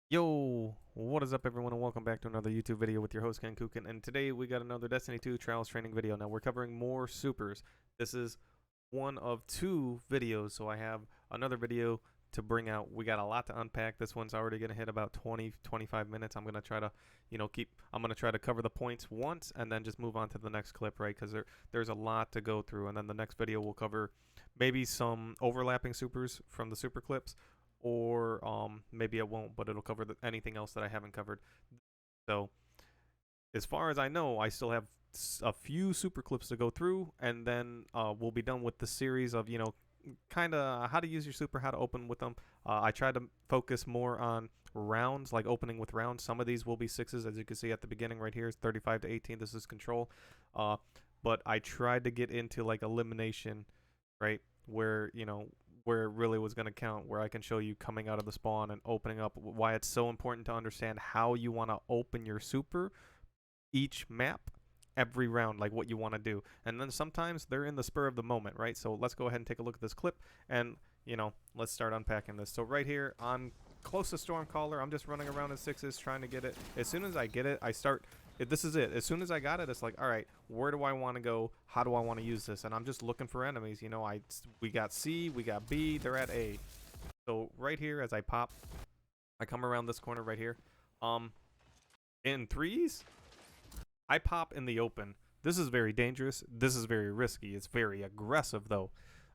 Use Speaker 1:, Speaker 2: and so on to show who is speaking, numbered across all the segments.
Speaker 1: Yo, what is up everyone and welcome back to another YouTube video with your host Ken Kukin, and today we got another Destiny 2 Trials training video. Now we're covering more supers. This is one of two videos, so I have another video to bring out. We got a lot to unpack. This one's already going to hit about 20-25 minutes. I'm going to try to, I'm going to try to cover the points once and then just move on to the next clip, right? Because there's a lot to go through, and then the next video will cover maybe some overlapping supers from the super clips, or maybe it won't, but it'll cover anything else that I haven't covered. So as far as I know, I still have a few super clips to go through, and then we'll be done with the series of kind of how to use your super, how to open with them. I tried to focus more on rounds, like opening with rounds. Some of these will be sixes, as you can see at the beginning right here. It's 35 to 18. This is control, but I tried to get into like elimination, right, where where it really was going to count, where I can show you coming out of the spawn and opening up, why it's so important to understand how you want to open your super each map every round, like what you want to do. And then sometimes they're in the spur of the moment, right? So let's go ahead and take a look at this clip and let's start unpacking this. So right here, I'm close to Stormcaller. I'm just running around in sixes trying to get it. As soon as I get it, I start. This is it. As soon as I got it, it's like, all right, where do I want to go? How do I want to use this? And I'm just looking for enemies. We got C, we got B, they're at A. So right here, as I pop, I come around this corner right here. In threes, I pop in the open. This is very dangerous. This is very risky. It's very aggressive, though.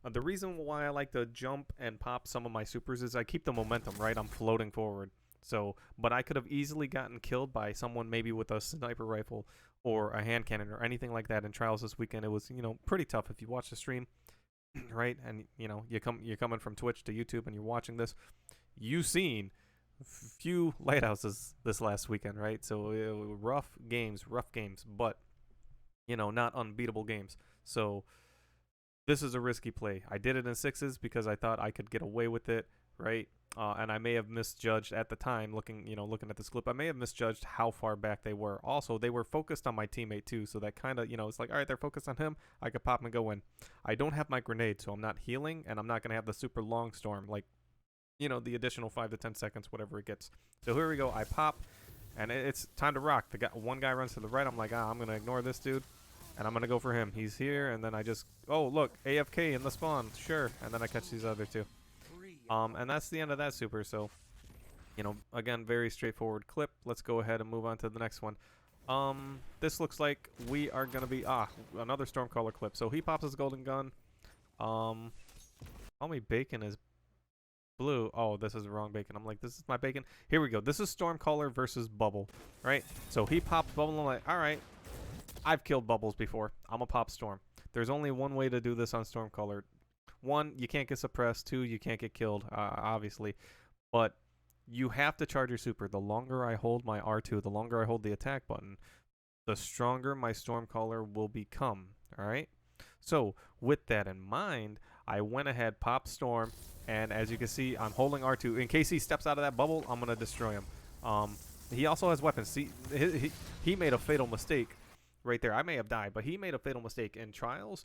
Speaker 1: The reason why I like to jump and pop some of my supers is I keep the momentum, right? I'm floating forward. So, but I could have easily gotten killed by someone maybe with a sniper rifle or a hand cannon or anything like that in trials this weekend. It was, pretty tough. If you watch the stream, right, and you're coming from Twitch to YouTube and you're watching this, you've seen few lighthouses this last weekend, right? So rough games, but not unbeatable games. So this is a risky play. I did it in sixes because I thought I could get away with it, right? And I may have misjudged at the time, looking at this clip. I may have misjudged how far back they were. Also, they were focused on my teammate too, so that kind of, it's like, all right, they're focused on him. I could pop and go in. I don't have my grenade, so I'm not healing, and I'm not gonna have the super long storm, like, the additional 5 to 10 seconds, whatever it gets. So here we go. I pop, and it's time to rock. One guy runs to the right. I'm like, I'm gonna ignore this dude, and I'm gonna go for him. He's here, and then I just, oh look, AFK in the spawn, sure, and then I catch these other two. And that's the end of that super. So, again, very straightforward clip. Let's go ahead and move on to the next one. This looks like we are gonna be another Stormcaller clip. So he pops his golden gun. Call me bacon is blue. Oh, this is the wrong bacon. I'm like, this is my bacon. Here we go. This is Stormcaller versus Bubble, right? So he pops Bubble. I'm like, all right, I've killed Bubbles before. I'm a pop Storm. There's only one way to do this on Stormcaller. One, you can't get suppressed. Two, you can't get killed, obviously. But you have to charge your super. The longer I hold my R2, the longer I hold the attack button, the stronger my Stormcaller will become, all right? So with that in mind, I went ahead, popped Storm, and as you can see, I'm holding R2. In case he steps out of that bubble, I'm going to destroy him. He also has weapons. See, he made a fatal mistake right there. I may have died, but he made a fatal mistake. In trials,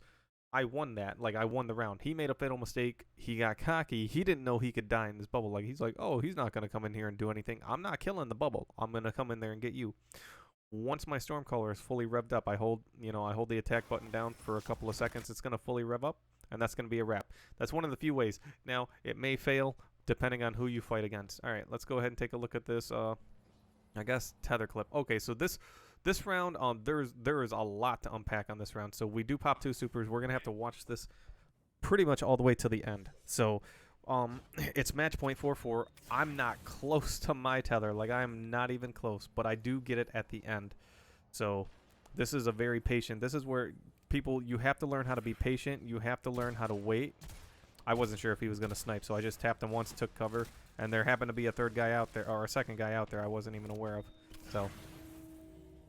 Speaker 1: I won that. Like, I won the round. He made a fatal mistake. He got cocky. He didn't know he could die in this bubble. Like, he's like, oh, he's not going to come in here and do anything. I'm not killing the bubble. I'm going to come in there and get you. Once my Stormcaller is fully revved up, I hold the attack button down for a couple of seconds. It's going to fully rev up, and that's going to be a wrap. That's one of the few ways. Now, it may fail depending on who you fight against. All right, let's go ahead and take a look at this, I guess, Tether clip. Okay, so this round, there is a lot to unpack on this round. So we do pop 2 supers. We're going to have to watch this pretty much all the way to the end. So it's match point 4-4. I'm not close to my tether. Like, I'm not even close, but I do get it at the end. So this is a very patient. This is where you have to learn how to be patient. You have to learn how to wait. I wasn't sure if he was going to snipe, so I just tapped him once, took cover, and there happened to be a third guy out there, or a second guy out there I wasn't even aware of. So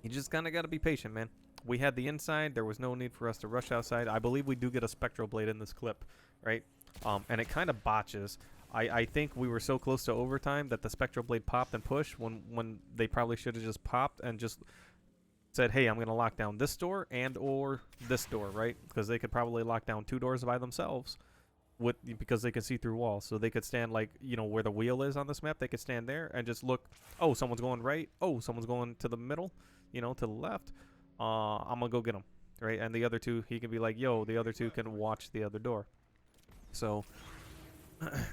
Speaker 1: you just kind of got to be patient, man. We had the inside. There was no need for us to rush outside. I believe we do get a Spectral Blade in this clip, right? And it kind of botches. I think we were so close to overtime that the Spectral Blade popped and pushed when they probably should have just popped and just said, hey, I'm going to lock down this door and or this door, right? Because they could probably lock down 2 doors by themselves. because they can see through walls. So they could stand like, you know, where the wheel is on this map. They could stand there and just look. Oh, someone's going right. Oh, someone's going to the middle. You know, to the left. I'm gonna go get them, right? And the other two, he can be like, yo. The other two can watch the other door. So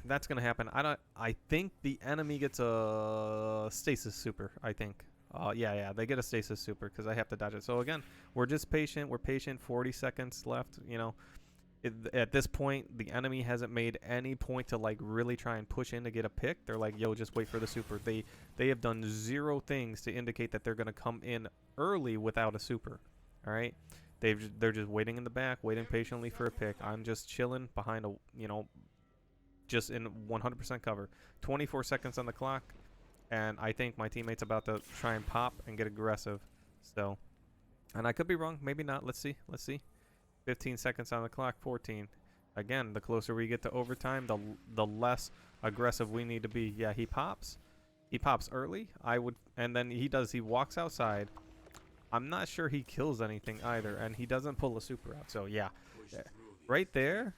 Speaker 1: that's gonna happen. I think the enemy gets a stasis super. I think. Yeah, they get a stasis super because I have to dodge it. So again, we're just patient. We're patient. 40 seconds left. You know, at this point, the enemy hasn't made any point to like really try and push in to get a pick. They're like, yo, just wait for the super. They have done zero things to indicate that they're gonna come in early without a super. All right. They're just waiting in the back, waiting patiently for a pick. I'm just chilling behind a, you know, just in 100% cover. 24 seconds on the clock, and I think my teammate's about to try and pop and get aggressive. So, and I could be wrong, maybe not. Let's see. 15 seconds on the clock. 14. Again, the closer we get to overtime, the less aggressive we need to be. Yeah, he pops. He pops early. And then he walks outside. I'm not sure he kills anything either, and he doesn't pull a super out. So yeah, right there.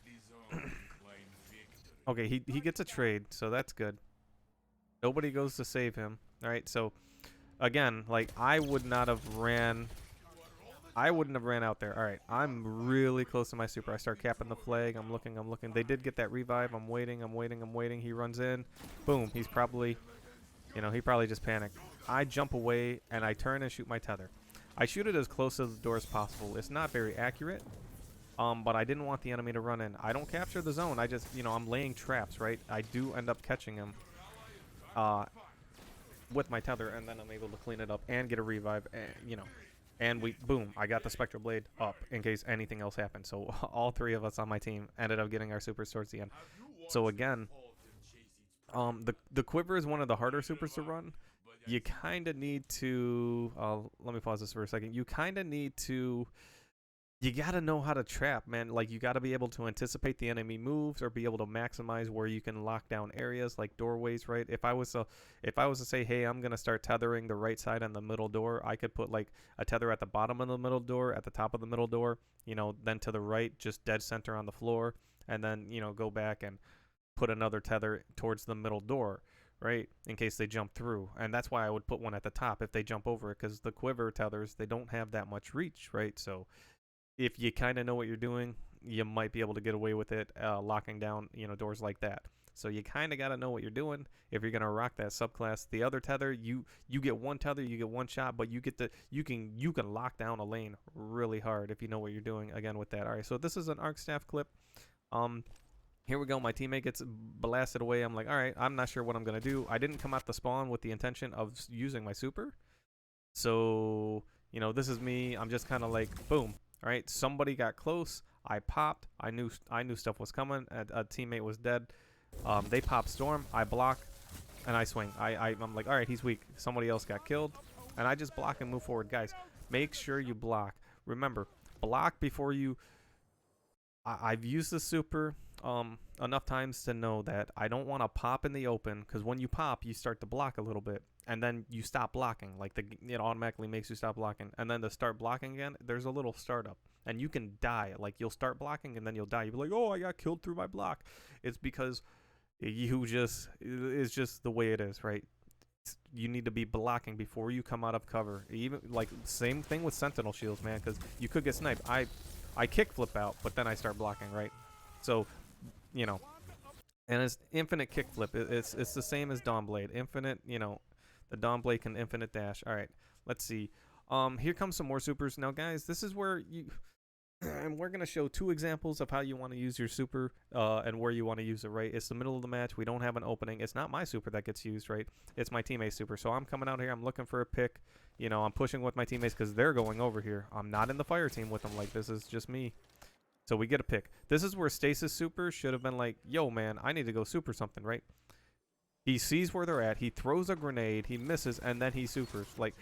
Speaker 1: Okay, he gets a trade, so that's good. Nobody goes to save him. All right, so again, like I wouldn't have ran out there. All right, I'm really close to my super. I start capping the flag. I'm looking. They did get that revive. I'm waiting. He runs in. Boom. He's probably, you know, he probably just panicked. I jump away and I turn and shoot my tether. I shoot it as close to the door as possible. It's not very accurate, but I didn't want the enemy to run in. I don't capture the zone. I just, you know, I'm laying traps, right? I do end up catching him with my tether, and then I'm able to clean it up and get a revive, and, you know. And boom, I got the Spectral Blade up in case anything else happened. So all three of us on my team ended up getting our supers towards the end. So again, the Quiver is one of the harder supers to run. You kind of need to, let me pause this for a second. You kind of need to, you got to know how to trap, man. Like, you got to be able to anticipate the enemy moves or be able to maximize where you can lock down areas like doorways, right? If I was to say, hey, I'm going to start tethering the right side on the middle door, I could put like a tether at the bottom of the middle door, at the top of the middle door, you know, then to the right, just dead center on the floor, and then, you know, go back and put another tether towards the middle door, right, in case they jump through. And that's why I would put one at the top if they jump over it, because the Quiver tethers, they don't have that much reach, right? So if you kind of know what you're doing, you might be able to get away with it, locking down, you know, doors like that. So you kind of got to know what you're doing if you're gonna rock that subclass. The other tether, you get one tether, you get one shot, but you can lock down a lane really hard if you know what you're doing. Again with that. All right, so this is an Arcstaff clip. Here we go. My teammate gets blasted away. I'm like, all right, I'm not sure what I'm gonna do. I didn't come out the spawn with the intention of using my super, so you know, this is me. I'm just kind of like, boom. All right, somebody got close. I popped. I knew stuff was coming. A teammate was dead. They pop Storm. I block, and I swing. I'm like, all right, he's weak. Somebody else got killed, and I just block and move forward. Guys, make sure you block. Remember, block before you. I've used the super enough times to know that I don't want to pop in the open, because when you pop, you start to block a little bit. And then you stop blocking, like it automatically makes you stop blocking. And then to start blocking again, there's a little startup, and you can die. Like, you'll start blocking and then you'll die. You'll be like, oh, I got killed through my block. It's because it's just the way it is, right? You need to be blocking before you come out of cover. Even like same thing with Sentinel shields, man, because you could get sniped. I kick flip out, but then I start blocking, right? So, you know, and it's infinite kick flip. It's the same as Dawn Blade. Infinite, you know. The Dawn Blade can infinite dash. All right, let's see. Here comes some more supers. Now, guys, this is where you... and we're going to show two examples of how you want to use your super and where you want to use it, right? It's the middle of the match. We don't have an opening. It's not my super that gets used, right? It's my teammate's super. So I'm coming out here. I'm looking for a pick. You know, I'm pushing with my teammates because they're going over here. I'm not in the fire team with them. Like, this is just me. So we get a pick. This is where Stasis super should have been like, yo, man, I need to go super something, right? He sees where they're at. He throws a grenade. He misses, and then he supers. Like,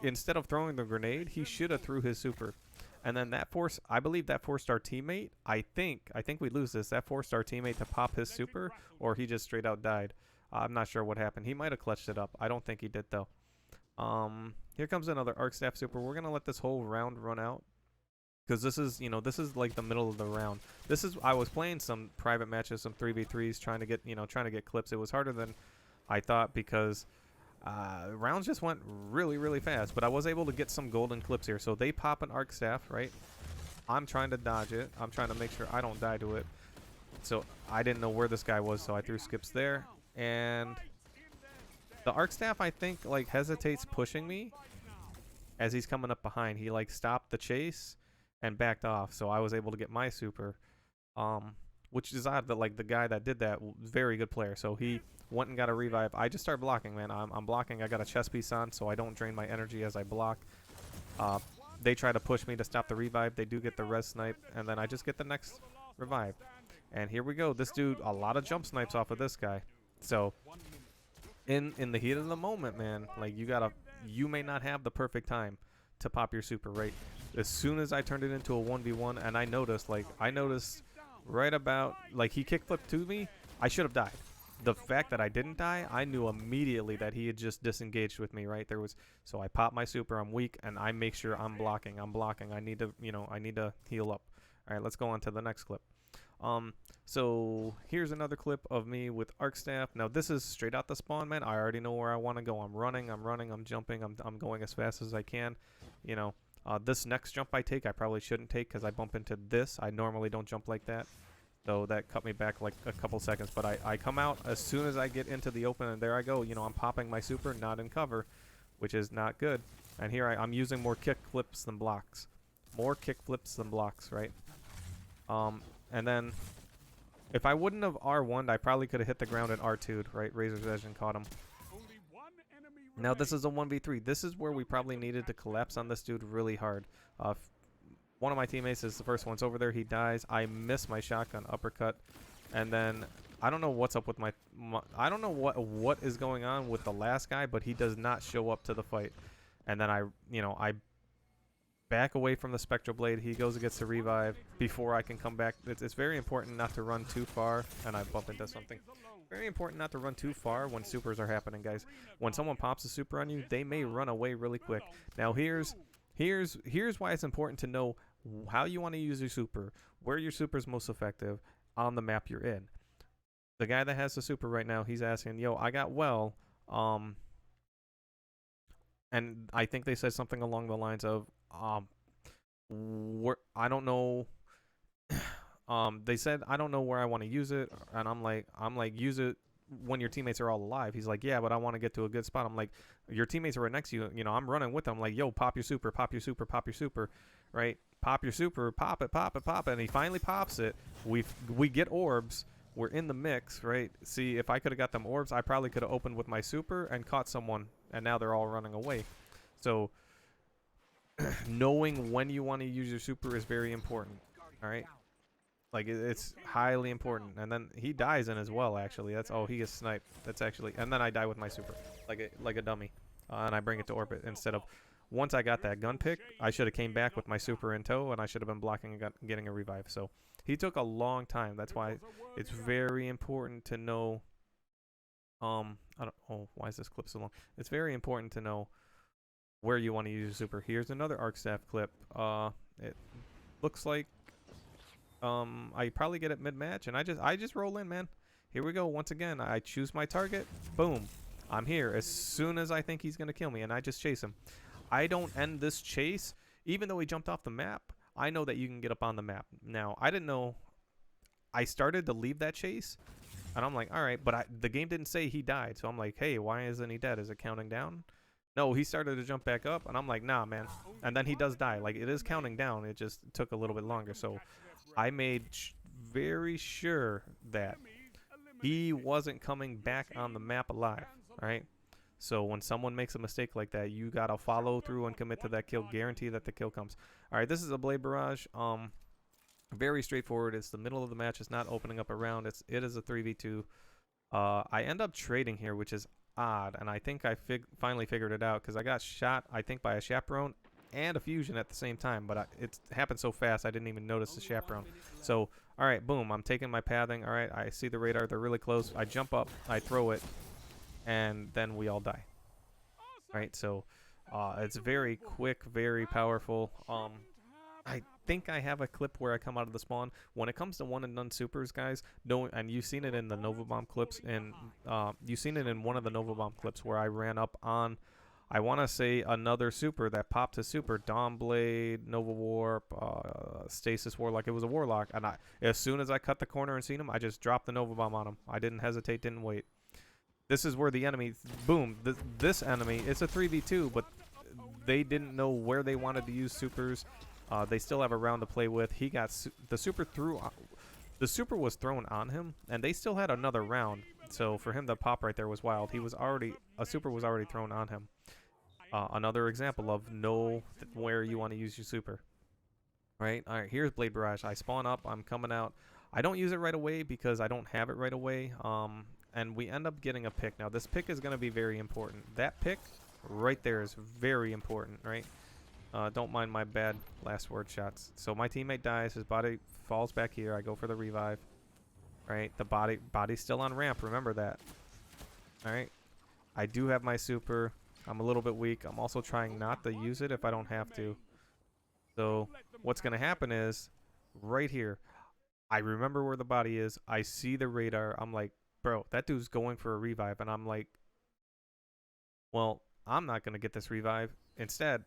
Speaker 1: instead of throwing the grenade, he should have threw his super. And then that forced, I believe that forced our teammate. I think we lose this. That forced our teammate to pop his super, or he just straight out died. I'm not sure what happened. He might have clutched it up. I don't think he did though. Here comes another Arcstaff super. We're gonna let this whole round run out, because this is, you know, this is like the middle of the round. This is, I was playing some private matches, some 3v3s, trying to get, you know, trying to get clips. It was harder than I thought because rounds just went really, really fast. But I was able to get some golden clips here. So they pop an Arcstaff, right? I'm trying to dodge it. I'm trying to make sure I don't die to it. So I didn't know where this guy was, so I threw skips there. And the Arcstaff, I think, like, hesitates pushing me as he's coming up behind. He, like, stopped the chase and backed off, so I was able to get my super. Which is odd that, like, the guy that did that, very good player. So he went and got a revive. I just started blocking, man. I'm blocking. I got a chest piece on, so I don't drain my energy as I block. They try to push me to stop the revive. They do get the res snipe, and then I just get the next revive. And here we go. This dude, a lot of jump snipes off of this guy. So in the heat of the moment, man, like, you may not have the perfect time to pop your super, right? As soon as I turned it into a 1v1, and I noticed right about, like, he kickflipped to me, I should have died. The fact that I didn't die, I knew immediately that he had just disengaged with me, right? So I pop my super, I'm weak, and I make sure I'm blocking. I need to, you know, I need to heal up. All right, let's go on to the next clip. So here's another clip of me with Arcstaff. Now this is straight out the spawn, man. I already know where I want to go. I'm running, I'm jumping, I'm going as fast as I can. You know, this next jump I take, I probably shouldn't take because I bump into this. I normally don't jump like that. So that cut me back like a couple seconds, but I come out as soon as I get into the open, and there I go. You know, I'm popping my super, not in cover, which is not good. And here I'm using more kick flips than blocks. More kick flips than blocks, right? And then if I wouldn't have R1'd, I probably could have hit the ground and R2'd, right? Razor's Edge and caught him. Now this is a 1v3. This is where we probably needed to collapse on this dude really hard. One of my teammates is the first one's over there. He dies. I miss my shotgun uppercut. And then I don't know what's up with my I don't know what is going on with the last guy, but he does not show up to the fight. And then I back away from the Spectral Blade. He goes and gets the revive before I can come back. It's very important not to run too far. And I bump into something. Very important not to run too far when supers are happening, guys. When someone pops a super on you, they may run away really quick. Now here's why it's important to know how you want to use your super, where your super is most effective on the map you're in. The guy that has the super right now, he's asking, yo, I got well, and I think they said something along the lines of, I don't know. They said I don't know where I want to use it, and I'm like, use it when your teammates are all alive. He's like, yeah, but I want to get to a good spot. I'm like, your teammates are right next to you. You know, I'm running with them. I'm like, yo, pop your super, pop your super, pop your super, right? Pop your super, pop it, pop it, pop it. And he finally pops it. We get orbs. We're in the mix, right? See, if I could have got them orbs, I probably could have opened with my super and caught someone, and now they're all running away. So knowing when you want to use your super is very important, all right? Like, it's highly important. And then he dies in as well, actually. He gets sniped. That's actually, and then I die with my super like a dummy, and I bring it to orbit instead of, once I got that gun pick, I should have came back with my super in tow, and I should have been blocking and getting a revive. So he took a long time. That's why it's very important to know. Why is this clip so long? It's very important to know where you want to use your super. Here's another Arcstaff clip. It looks like I probably get it mid-match, and I just roll in, man. Here we go. Once again, I choose my target. Boom. I'm here as soon as I think he's gonna kill me, and I just chase him. I don't end this chase, even though he jumped off the map. I know that you can get up on the map. Now, I didn't know. I started to leave that chase, and I'm like, all right, but the game didn't say he died, so I'm like, hey, why isn't he dead? Is it counting down? No, he started to jump back up, and I'm like, nah, man. And then he does die. Like, it is counting down. It just took a little bit longer. So I made very sure that he wasn't coming back on the map alive, right? So when someone makes a mistake like that, you gotta follow through and commit to that kill. Guarantee that the kill comes. All right, this is a Blade Barrage. Very straightforward. It's the middle of the match. It's not opening up a round. It is a 3v2. I end up trading here, which is odd, and I think I finally figured it out because I got shot, I think, by a chaperone and a fusion at the same time, but it happened so fast I didn't even notice the chaperone. So, all right, boom, I'm taking my pathing. All right, I see the radar. They're really close. I jump up, I throw it, and then we all die. Right, so it's very quick, very powerful. think I have a clip where I come out of the spawn. When it comes to one and done supers, guys, and you've seen it in the Nova Bomb clips, and you've seen it in one of the Nova Bomb clips where I ran up on, I want to say, another super that popped his super, Dawn Blade, Nova Warp, Stasis Warlock. It was a Warlock, and as soon as I cut the corner and seen him, I just dropped the Nova Bomb on him. I didn't hesitate, didn't wait. This is where the enemy, boom, this enemy, it's a 3v2, but they didn't know where they wanted to use supers. They still have a round to play with. He got the super was thrown on him, and they still had another round. So for him to pop right there was wild. A super was already thrown on him. Another example of know where you want to use your super. Right? All right, here's Blade Barrage. I spawn up. I'm coming out. I don't use it right away because I don't have it right away. And we end up getting a pick. Now, this pick is going to be very important. That pick right there is very important, right? Don't mind my bad last word shots. So my teammate dies. His body falls back here. I go for the revive. Right? The body's still on ramp. Remember that. All right? I do have my super. I'm a little bit weak. I'm also trying not to use it if I don't have to. So what's going to happen is right here, I remember where the body is. I see the radar. I'm like, bro, that dude's going for a revive. And I'm like, well, I'm not going to get this revive. Instead,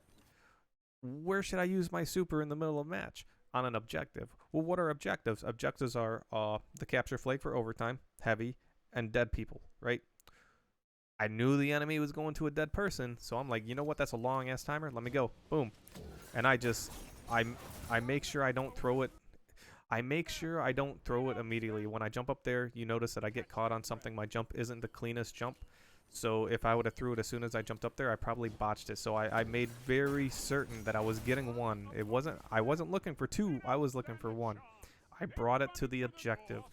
Speaker 1: where should I use my super in the middle of match? On an objective. Well, what are objectives? Objectives are the capture flag for overtime, heavy, and dead people, right? I knew the enemy was going to a dead person, so I'm like, you know what? That's a long-ass timer. Let me go. Boom. And I make sure I don't throw it. I make sure I don't throw it immediately. When I jump up there, you notice that I get caught on something. My jump isn't the cleanest jump. So if I would have threw it as soon as I jumped up there, I probably botched it. So I made very certain that I was getting one. I wasn't looking for two. I was looking for one. I brought it to the objective.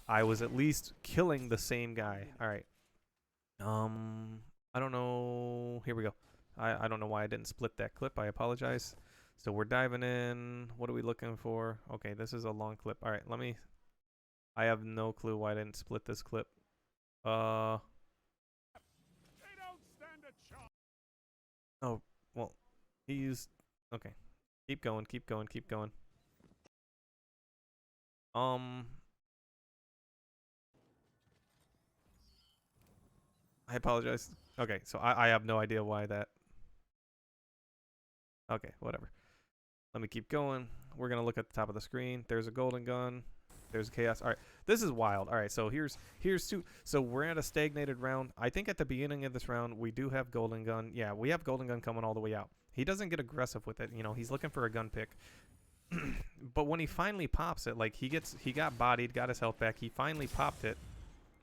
Speaker 1: I was at least killing the same guy. All right. I don't know. Here we go. I don't know why I didn't split that clip. I apologize. So we're diving in. What are we looking for? Okay, this is a long clip. All right, I have no clue why I didn't split this clip. Oh, well, he used, okay. Keep going. I apologize. Okay, so I have no idea why that. Okay, whatever. Let me keep going. We're going to look at the top of the screen. There's a golden gun. There's chaos. All right, this is wild. All right, so here's two. So we're at a stagnated round. I think at the beginning of this round, we do have golden gun. Yeah, we have golden gun coming all the way out. He doesn't get aggressive with it. You know, he's looking for a gun pick. But when he finally pops it, like he got bodied, got his health back. He finally popped it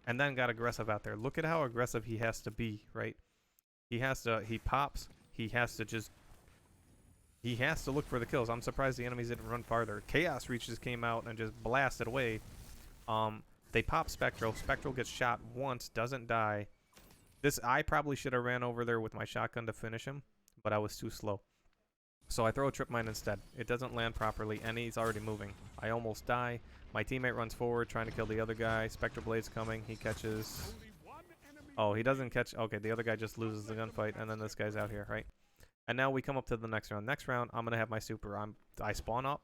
Speaker 1: and then got aggressive out there. Look at how aggressive he has to be, right? He pops. He has to look for the kills. I'm surprised the enemies didn't run farther. Chaos Reaches came out and just blasted away. They pop Spectral. Spectral gets shot once, doesn't die. I probably should have ran over there with my shotgun to finish him, but I was too slow. So I throw a trip mine instead. It doesn't land properly, and he's already moving. I almost die. My teammate runs forward, trying to kill the other guy. Spectral Blade's coming. He catches... Oh, he doesn't catch... Okay, the other guy just loses the gunfight, and then this guy's out here, right? And now we come up to the next round. Next round, I'm going to have my super. I spawn up.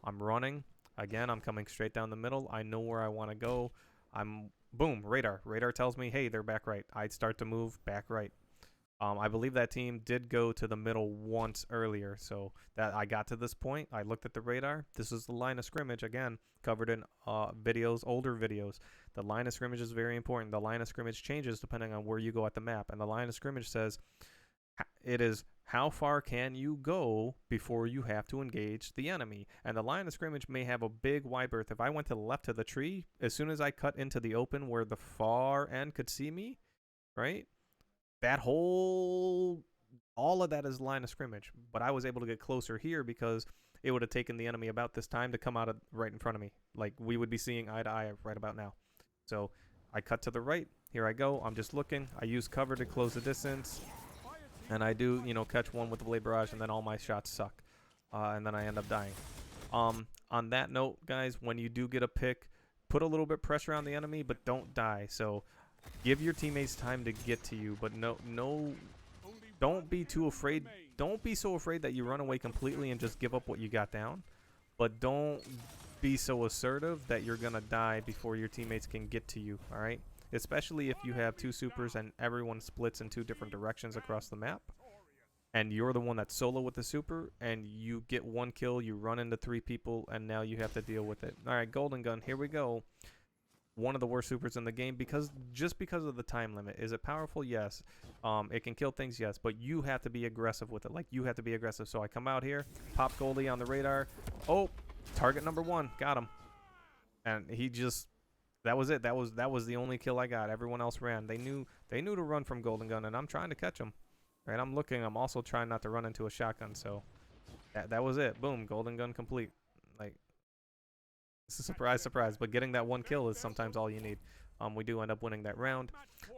Speaker 1: I'm running. Again, I'm coming straight down the middle. I know where I want to go. Boom, radar. Radar tells me, hey, they're back right. I'd start to move back right. I believe that team did go to the middle once earlier. So that I got to this point. I looked at the radar. This is the line of scrimmage, again, covered in older videos. The line of scrimmage is very important. The line of scrimmage changes depending on where you go at the map. And the line of scrimmage says it is how far can you go before you have to engage the enemy. And the line of scrimmage may have a big wide berth. If I went to the left of the tree, as soon as I cut into the open where the far end could see me, right? That all of that is line of scrimmage. But I was able to get closer here because it would have taken the enemy about this time to come out of right in front of me. Like we would be seeing eye to eye right about now. So I cut to the right. Here I go. I'm just looking. I use cover to close the distance. And I do, catch one with the Blade Barrage, and then all my shots suck. And then I end up dying. On that note, guys, when you do get a pick, put a little bit pressure on the enemy, but don't die. So give your teammates time to get to you, but don't be too afraid. Don't be so afraid that you run away completely and just give up what you got down. but don't be so assertive that you're gonna die before your teammates can get to you, alright? Especially if you have 2 supers and everyone splits in 2 different directions across the map, and you're the one that's solo with the super, and you get 1 kill, you run into 3 people, and now you have to deal with it. Alright, Golden Gun, here we go. One of the worst supers in the game just because of the time limit. Is it powerful? Yes. It can kill things? Yes. But you have to be aggressive with it. Like, you have to be aggressive. So I come out here, pop Goldie on the radar. Oh, target number 1. Got him. And he just... That was it. That was the only kill I got. Everyone else ran. They knew to run from Golden Gun, and I'm trying to catch them. Right? I'm looking. I'm also trying not to run into a shotgun. So that was it. Boom. Golden Gun complete. Like... It's a surprise, surprise, but getting that 1 kill is sometimes all you need. We do end up winning that round.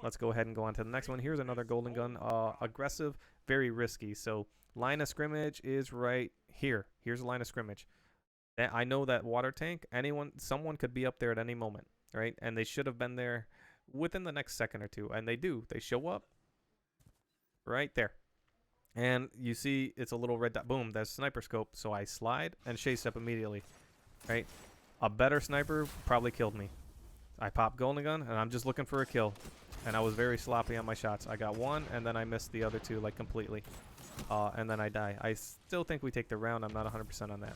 Speaker 1: Let's go ahead and go on to the next one. Here's another Golden Gun. Aggressive, very risky. So line of scrimmage is right here. Here's a line of scrimmage. I know that water tank, someone could be up there at any moment, right? And they should have been there within the next second or two. And they do. They show up right there. And you see it's a little red dot. Boom, that's sniper scope. So I slide and chase up immediately, right? A better sniper probably killed me. I popped Golden Gun, and I'm just looking for a kill. And I was very sloppy on my shots. I got 1, and then I missed the other 2, like, completely. And then I die. I still think we take the round. I'm not 100% on that.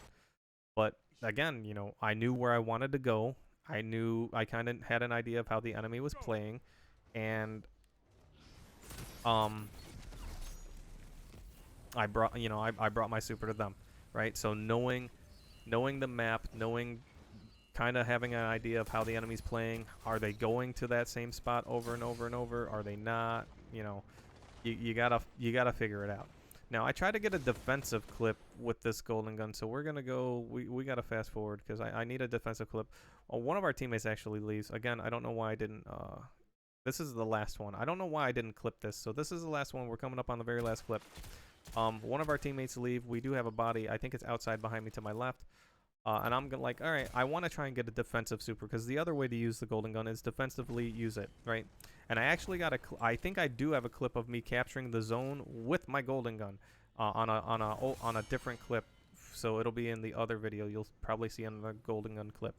Speaker 1: But, again, you know, I knew where I wanted to go. I kind of had an idea of how the enemy was playing. And, I brought my super to them, right? So knowing the map, kind of having an idea of how the enemy's playing. Are they going to that same spot over and over and over? Are they not? You know, you gotta figure it out. Now I try to get a defensive clip with this Golden Gun, so we're gonna go. We gotta fast forward because I need a defensive clip. Well, one of our teammates actually leaves. Again, I don't know why I didn't. This is the last one. I don't know why I didn't clip this. So this is the last one. We're coming up on the very last clip. One of our teammates leave. We do have a body. I think it's outside behind me to my left. And I'm gonna like, all right, I want to try and get a defensive super because the other way to use the Golden Gun is defensively use it, right? And I actually got I think I do have a clip of me capturing the zone with my Golden Gun on a different clip, so it'll be in the other video. You'll probably see another Golden Gun clip.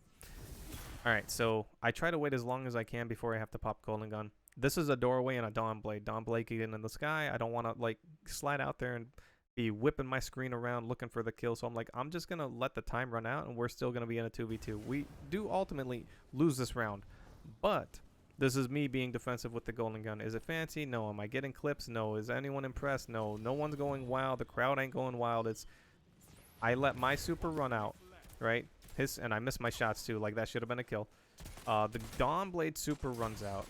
Speaker 1: All right, so I try to wait as long as I can before I have to pop Golden Gun. This is a doorway and a Dawn Blade. Dawn Blade getting in the sky. I don't want to like slide out there and be whipping my screen around looking for the kill. So I'm like, I'm just going to let the time run out and we're still going to be in a 2v2. We do ultimately lose this round, but this is me being defensive with the Golden Gun. Is it fancy? No. Am I getting clips? No. Is anyone impressed? No. No one's going wild. The crowd ain't going wild. It's I let my super run out, right? And I missed my shots too. Like that should have been a kill. The Dawn Blade super runs out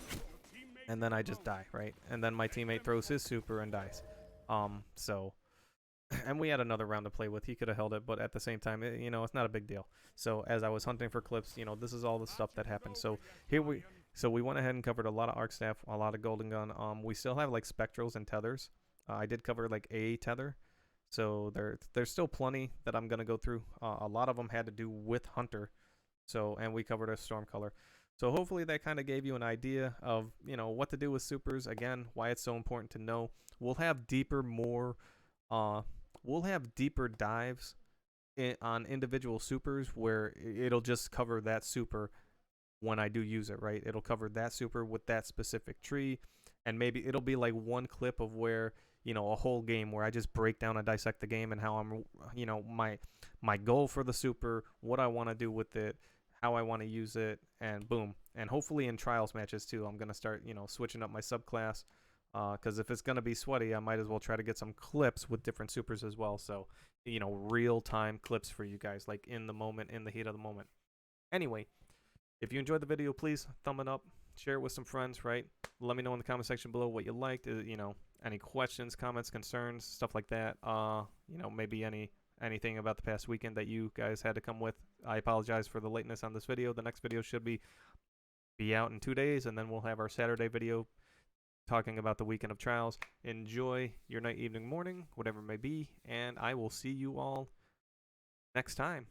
Speaker 1: and then I just die, right? And then my teammate throws his super and dies. And we had another round to play with. He could have held it, but at the same time, you know, it's not a big deal. So as I was hunting for clips, you know, this is all the stuff that happened. So we went ahead and covered a lot of Arcstaff, a lot of Golden Gun. We still have like Spectrals and Tethers. I did cover like a Tether. So there's still plenty that I'm going to go through. A lot of them had to do with Hunter. And we covered a Stormcaller. So hopefully that kind of gave you an idea of, you know, what to do with supers. Again, why it's so important to know. We'll have deeper dives on individual supers where it'll just cover that super when I do use it, right? It'll cover that super with that specific tree, and maybe it'll be like one clip of where, you know, a whole game where I just break down and dissect the game and how I'm, you know, my goal for the super, what I want to do with it, how I want to use it, and boom. And hopefully in trials matches too, I'm going to start, you know, switching up my subclass. Because if it's going to be sweaty, I might as well try to get some clips with different supers as well. So, you know, real-time clips for you guys, like in the moment, in the heat of the moment. Anyway, if you enjoyed the video, please thumb it up, share it with some friends, right? Let me know in the comment section below what you liked, you know, any questions, comments, concerns, stuff like that. You know, maybe anything about the past weekend that you guys had to come with. I apologize for the lateness on this video. The next video should be out in 2 days, and then we'll have our Saturday video talking about the weekend of trials. Enjoy your night, evening, morning, whatever it may be, and I will see you all next time.